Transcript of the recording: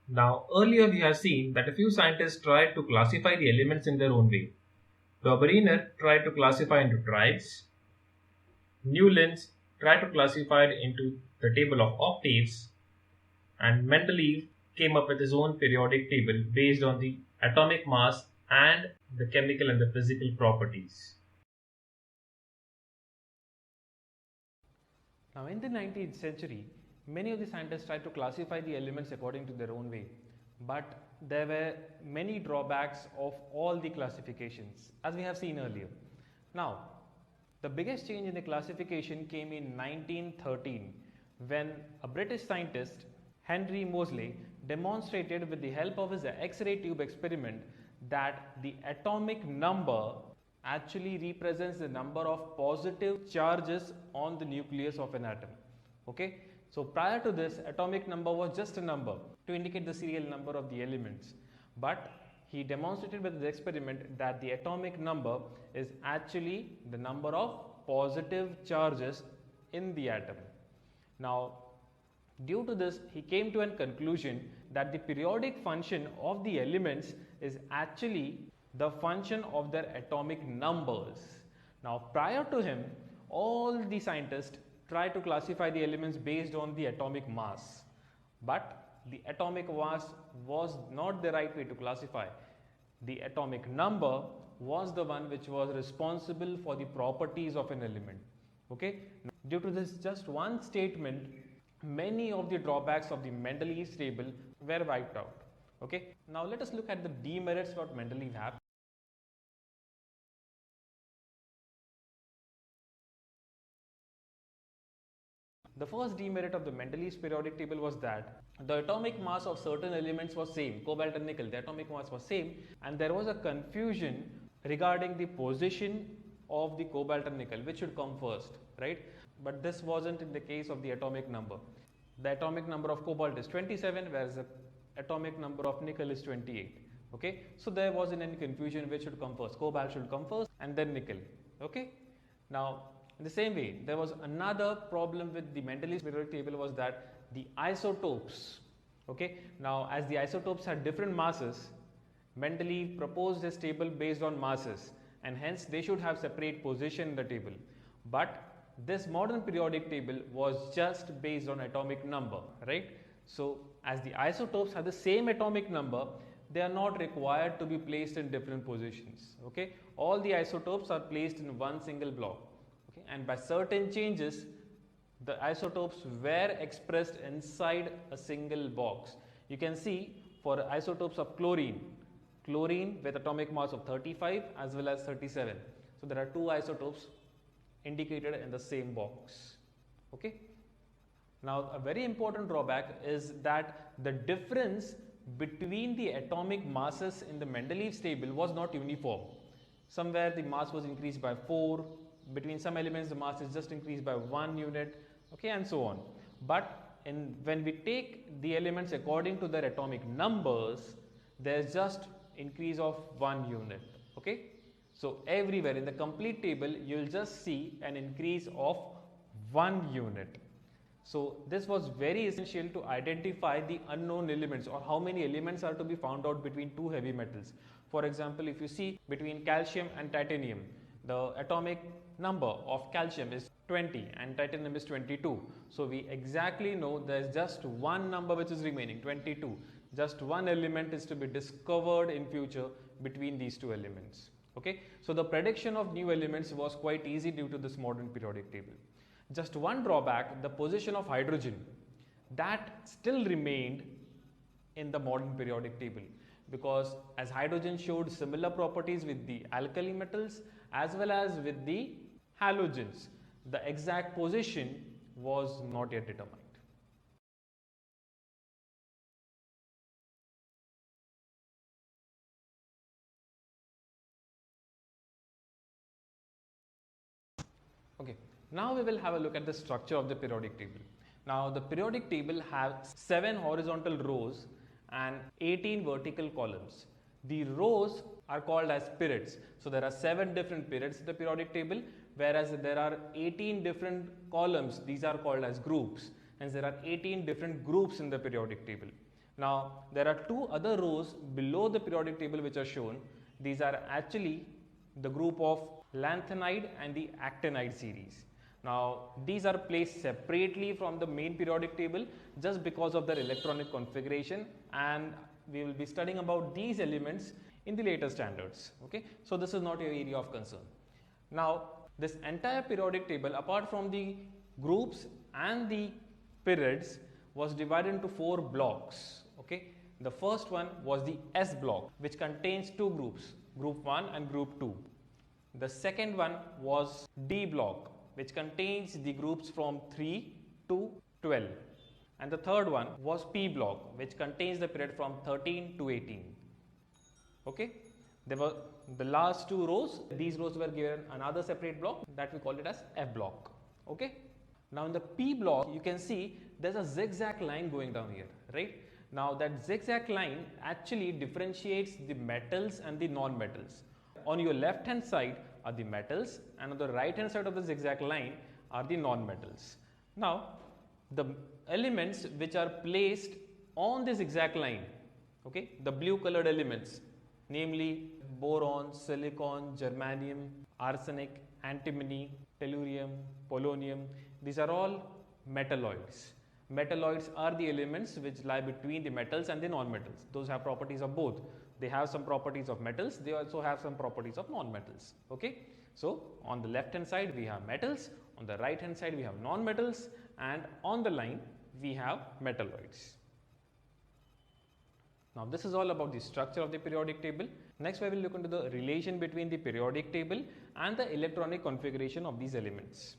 Now, earlier we have seen that a few scientists tried to classify the elements in their own way. Dobereiner tried to classify into tribes, Newlands tried to classify it into the table of octaves, and Mendeleev came up with his own periodic table based on the atomic mass and the chemical and the physical properties. Now, in the 19th century, many of the scientists tried to classify the elements according to their own way, but there were many drawbacks of all the classifications, as we have seen earlier. Now, the biggest change in the classification came in 1913 when a British scientist, Henry Moseley, demonstrated with the help of his X-ray tube experiment that the atomic number actually represents the number of positive charges on the nucleus of an atom. Okay, so prior to this, atomic number was just a number to indicate the serial number of the elements, but he demonstrated with the experiment that the atomic number is actually the number of positive charges in the atom. Now, due to this, he came to a conclusion that the periodic function of the elements is actually the function of their atomic numbers. Now, prior to him, all the scientists tried to classify the elements based on the atomic mass, but the atomic mass was not the right way to classify. The atomic number was the one which was responsible for the properties of an element. Okay, due to this just one statement, many of the drawbacks of the Mendeleev's table were wiped out. Okay, now let us look at the demerits what Mendeleev had. The first demerit of the Mendeleev's periodic table was that the atomic mass of certain elements was same, cobalt and nickel, the atomic mass was same, and there was a confusion regarding the position of the cobalt and nickel, which should come first, right? But this wasn't in the case of the atomic number. The atomic number of cobalt is 27, whereas the atomic number of nickel is 28. Okay, so there wasn't any confusion which should come first. Cobalt should come first and then nickel. Okay, now in the same way, there was another problem with the Mendeleev's periodic table was that the isotopes. Okay, now as the isotopes had different masses, Mendeleev proposed his table based on masses, and hence they should have separate position in the table. But this modern periodic table was just based on atomic number, right? So as the isotopes have the same atomic number, they are not required to be placed in different positions. Okay, all the isotopes are placed in one single block. Okay, and by certain changes, the isotopes were expressed inside a single box. You can see for isotopes of chlorine with atomic mass of 35 as well as 37. So there are two isotopes indicated in the same box. Okay. Now, a very important drawback is that the difference between the atomic masses in the Mendeleev's table was not uniform. Somewhere the mass was increased by 4, between some elements the mass is just increased by 1 unit, okay, and so on. But when we take the elements according to their atomic numbers, there is just increase of 1 unit. Okay, so everywhere in the complete table you will just see an increase of 1 unit. So this was very essential to identify the unknown elements, or how many elements are to be found out between two heavy metals. For example, if you see between calcium and titanium, the atomic number of calcium is 20 and titanium is 22. So we exactly know there is just one number which is remaining, 22. Just one element is to be discovered in future between these two elements. Okay, so the prediction of new elements was quite easy due to this modern periodic table. Just one drawback, the position of hydrogen, that still remained in the modern periodic table, because as hydrogen showed similar properties with the alkali metals as well as with the halogens, the exact position was not yet determined. Okay, now we will have a look at the structure of the periodic table. Now the periodic table has 7 horizontal rows and 18 vertical columns. The rows are called as periods. So there are 7 different periods in the periodic table, whereas there are 18 different columns. These are called as groups, and there are 18 different groups in the periodic table. Now there are two other rows below the periodic table which are shown. These are actually the group of lanthanide and the actinide series. Now these are placed separately from the main periodic table just because of their electronic configuration, and we will be studying about these elements in the later standards. Okay, so this is not your area of concern. Now this entire periodic table, apart from the groups and the periods, was divided into 4 blocks. Okay, the first one was the S block, which contains 2 groups, group 1 and group 2. The second one was D block, which contains the groups from 3 to 12. And the third one was P block, which contains the period from 13 to 18. Okay, there were the last 2 rows. These rows were given another separate block that we call it as F block. Okay, now in the P block you can see there's a zigzag line going down here, right? Now that zigzag line actually differentiates the metals and the non-metals. On your left hand side are the metals, and on the right hand side of the zigzag line are the non-metals. Now the elements which are placed on the zigzag line, okay, the blue colored elements, namely boron, silicon, germanium, arsenic, antimony, tellurium, polonium, these are all metalloids. Metalloids are the elements which lie between the metals and the non-metals. Those have properties of both. They have some properties of metals, they also have some properties of non-metals. Okay, so on the left hand side we have metals, on the right hand side we have non-metals, and on the line we have metalloids. Now this is all about the structure of the periodic table. Next we will look into the relation between the periodic table and the electronic configuration of these elements.